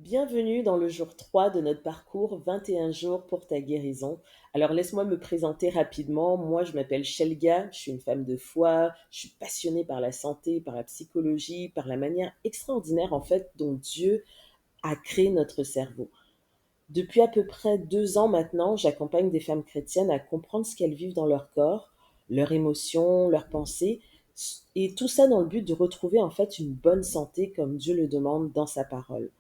Bienvenue dans le jour 3 de notre parcours 21 jours pour ta guérison. Alors laisse-moi me présenter rapidement. Moi, je m'appelle Shelga, je suis une femme de foi, je suis passionnée par la santé, par la psychologie, par la manière extraordinaire en fait dont Dieu a créé notre cerveau. Depuis à peu près 2 ans maintenant, j'accompagne des femmes chrétiennes à comprendre ce qu'elles vivent dans leur corps, leurs émotions, leurs pensées, et tout ça dans le but de retrouver en fait une bonne santé comme Dieu le demande dans sa parole.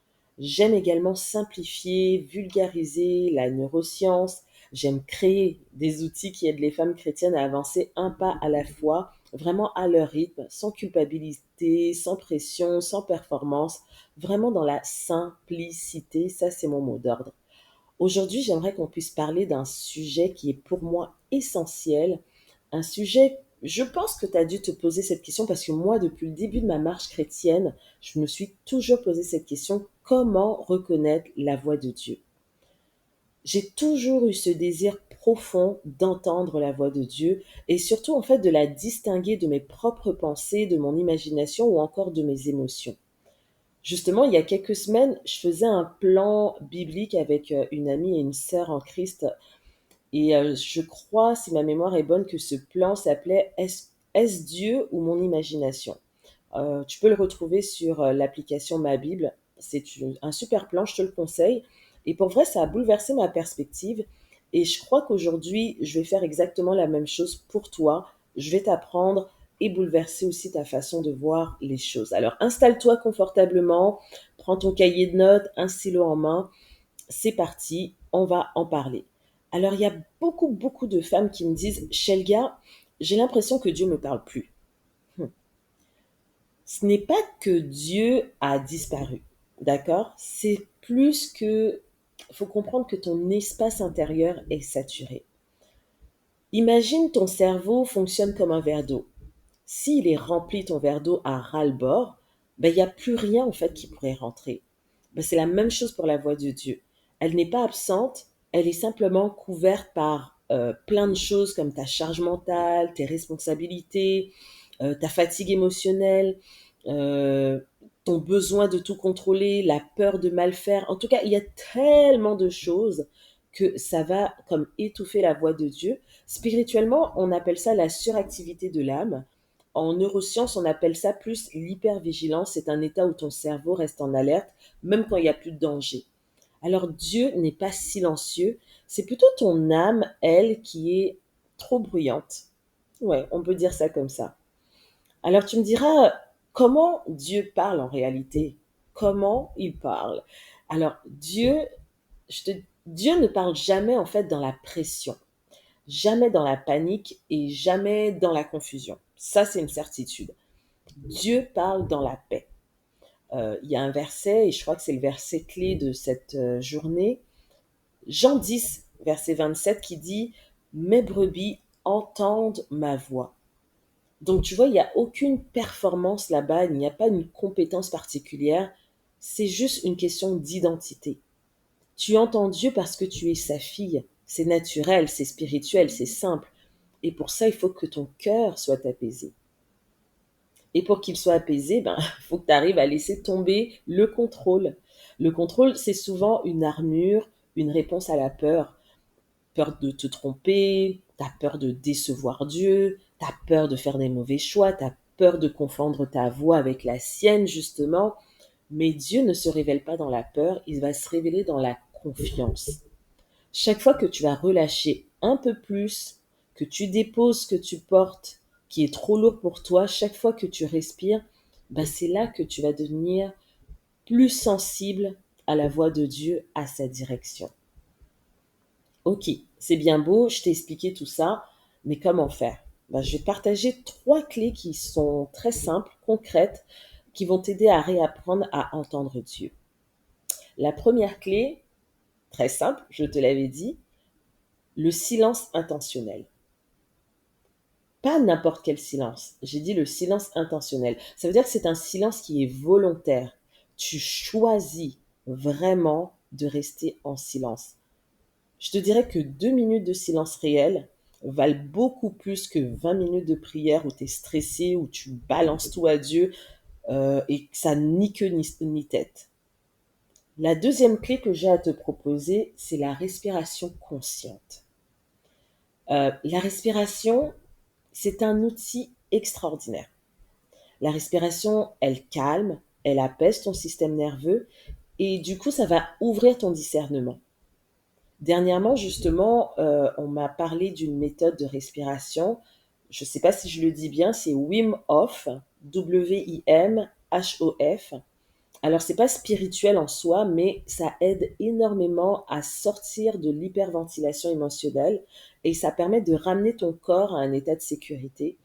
J'aime également simplifier, vulgariser la neuroscience. J'aime créer des outils qui aident les femmes chrétiennes à avancer un pas à la fois, vraiment à leur rythme, sans culpabilité, sans pression, sans performance, vraiment dans la simplicité. Ça, c'est mon mot d'ordre. Aujourd'hui, j'aimerais qu'on puisse parler d'un sujet qui est pour moi essentiel, un sujet, je pense que tu as dû te poser cette question parce que moi, depuis le début de ma marche chrétienne, je me suis toujours posé cette question, comment reconnaître la voix de Dieu? J'ai toujours eu ce désir profond d'entendre la voix de Dieu et surtout en fait de la distinguer de mes propres pensées, de mon imagination ou encore de mes émotions. Justement, il y a quelques semaines, je faisais un plan biblique avec une amie et une sœur en Christ. Et je crois, si ma mémoire est bonne, que ce plan s'appelait Est-ce Dieu ou mon imagination? Tu peux le retrouver sur l'application Ma Bible. C'est un super plan, je te le conseille. Et pour vrai, ça a bouleversé ma perspective. Et je crois qu'aujourd'hui, je vais faire exactement la même chose pour toi. Je vais t'apprendre et bouleverser aussi ta façon de voir les choses. Alors, installe-toi confortablement, prends ton cahier de notes, un stylo en main. C'est parti, on va en parler. Alors, il y a beaucoup de femmes qui me disent, Shelga, j'ai l'impression que Dieu ne me parle plus. Ce n'est pas que Dieu a disparu, d'accord? C'est plus que... Il faut comprendre que ton espace intérieur est saturé. Imagine ton cerveau fonctionne comme un verre d'eau. S'il est rempli, ton verre d'eau à ras-le-bord, ben, il n'y a plus rien en fait qui pourrait rentrer. Ben, c'est la même chose pour la voix de Dieu. Elle n'est pas absente, elle est simplement couverte par plein de choses comme ta charge mentale, tes responsabilités, ta fatigue émotionnelle, euh, ton besoin de tout contrôler, la peur de mal faire. En tout cas, il y a tellement de choses que ça va comme étouffer la voix de Dieu. Spirituellement, on appelle ça la suractivité de l'âme. En neurosciences, on appelle ça plus l'hypervigilance. C'est un état où ton cerveau reste en alerte, même quand il n'y a plus de danger. Alors Dieu n'est pas silencieux, c'est plutôt ton âme, elle, qui est trop bruyante. Ouais, on peut dire ça comme ça. Alors tu me diras, comment Dieu parle en réalité? Comment il parle? Alors Dieu ne parle jamais en fait dans la pression, jamais dans la panique et jamais dans la confusion. Ça, c'est une certitude. Dieu parle dans la paix. Il y a un verset, et je crois que c'est le verset clé de cette journée, Jean 10, verset 27, qui dit Mes brebis entendent ma voix. Donc, tu vois, il n'y a aucune performance là-bas, il n'y a pas une compétence particulière, c'est juste une question d'identité. Tu entends Dieu parce que tu es sa fille. C'est naturel, c'est spirituel, c'est simple. Et pour ça, il faut que ton cœur soit apaisé. Et pour qu'il soit apaisé, ben, il faut que tu arrives à laisser tomber le contrôle. Le contrôle, c'est souvent une armure, une réponse à la peur. Peur de te tromper, t'as peur de décevoir Dieu, t'as peur de faire des mauvais choix, t'as peur de confondre ta voix avec la sienne, justement. Mais Dieu ne se révèle pas dans la peur, il va se révéler dans la confiance. Chaque fois que tu vas relâcher un peu plus, que tu déposes ce que tu portes, qui est trop lourd pour toi, chaque fois que tu respires, bah c'est là que tu vas devenir plus sensible à la voix de Dieu, à sa direction. Ok, c'est bien beau, je t'ai expliqué tout ça, mais comment faire? Ben, je vais partager 3 clés qui sont très simples, concrètes, qui vont t'aider à réapprendre à entendre Dieu. La première clé, très simple, je te l'avais dit, le silence intentionnel. Pas n'importe quel silence. J'ai dit le silence intentionnel. Ça veut dire que c'est un silence qui est volontaire. Tu choisis vraiment de rester en silence. Je te dirais que 2 minutes de silence réel valent beaucoup plus que 20 minutes de prière où tu es stressé, où tu balances tout à Dieu et que ça ni queue ni tête. La deuxième clé que j'ai à te proposer, c'est la respiration consciente. La respiration, c'est un outil extraordinaire. La respiration, elle calme, elle apaise ton système nerveux et du coup, ça va ouvrir ton discernement. Dernièrement, justement, on m'a parlé d'une méthode de respiration. Je ne sais pas si je le dis bien, c'est Wim Hof, Wimhof. Alors, c'est pas spirituel en soi, mais ça aide énormément à sortir de l'hyperventilation émotionnelle et ça permet de ramener ton corps à un état de sécurité.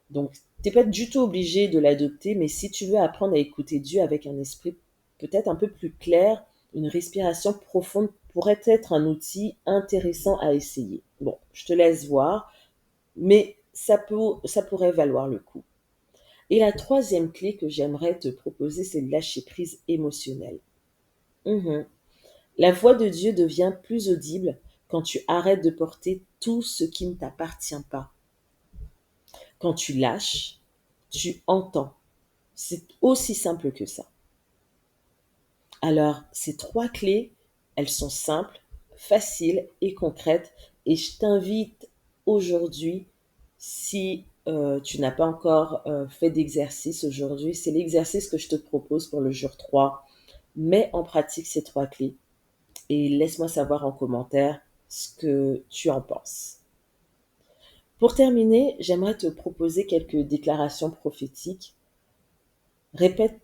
Donc, t'es pas du tout obligé de l'adopter, mais si tu veux apprendre à écouter Dieu avec un esprit peut-être un peu plus clair, une respiration profonde pourrait être un outil intéressant à essayer. Bon, je te laisse voir, mais ça pourrait valoir le coup. Et la troisième clé que j'aimerais te proposer, c'est le lâcher prise émotionnel. Mhm. La voix de Dieu devient plus audible quand tu arrêtes de porter tout ce qui ne t'appartient pas. Quand tu lâches, tu entends. C'est aussi simple que ça. Alors, ces trois clés, elles sont simples, faciles et concrètes. Et je t'invite aujourd'hui, si tu n'as pas encore fait d'exercice aujourd'hui, c'est l'exercice que je te propose pour le jour 3. Mets en pratique ces trois clés et laisse-moi savoir en commentaire ce que tu en penses. Pour terminer, j'aimerais te proposer quelques déclarations prophétiques. Répète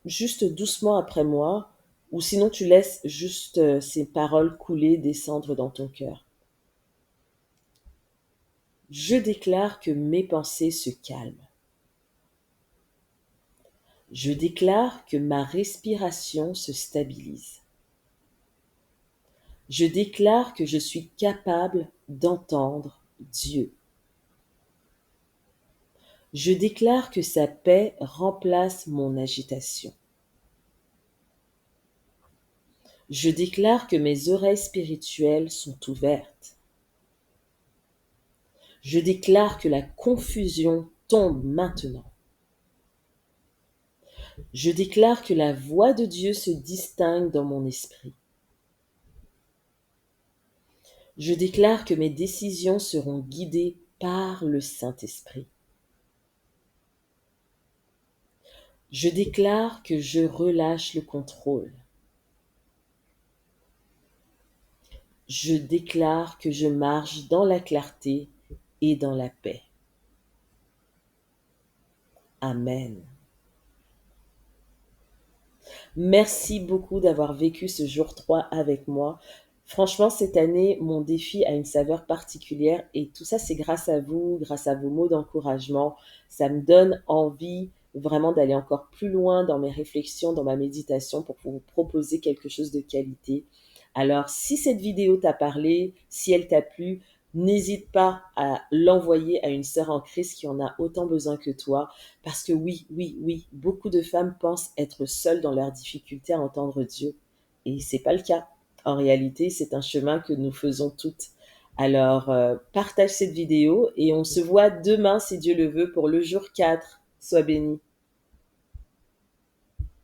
juste doucement après moi, ou sinon tu laisses juste ces paroles couler, descendre dans ton cœur. Je déclare que mes pensées se calment. Je déclare que ma respiration se stabilise. Je déclare que je suis capable d'entendre Dieu. Je déclare que sa paix remplace mon agitation. Je déclare que mes oreilles spirituelles sont ouvertes. Je déclare que la confusion tombe maintenant. Je déclare que la voix de Dieu se distingue dans mon esprit. Je déclare que mes décisions seront guidées par le Saint-Esprit. Je déclare que je relâche le contrôle. Je déclare que je marche dans la clarté et dans la paix. Amen. Merci beaucoup d'avoir vécu ce jour 3 avec moi. Franchement, cette année, mon défi a une saveur particulière et tout ça, c'est grâce à vous, grâce à vos mots d'encouragement. Ça me donne envie vraiment d'aller encore plus loin dans mes réflexions, dans ma méditation pour vous proposer quelque chose de qualité. Alors, si cette vidéo t'a parlé, si elle t'a plu, n'hésite pas à l'envoyer à une sœur en Christ qui en a autant besoin que toi. Parce que oui, oui, oui, beaucoup de femmes pensent être seules dans leurs difficultés à entendre Dieu. Et c'est pas le cas. En réalité, c'est un chemin que nous faisons toutes. Alors, partage cette vidéo et on se voit demain, si Dieu le veut, pour le jour 4. Sois béni.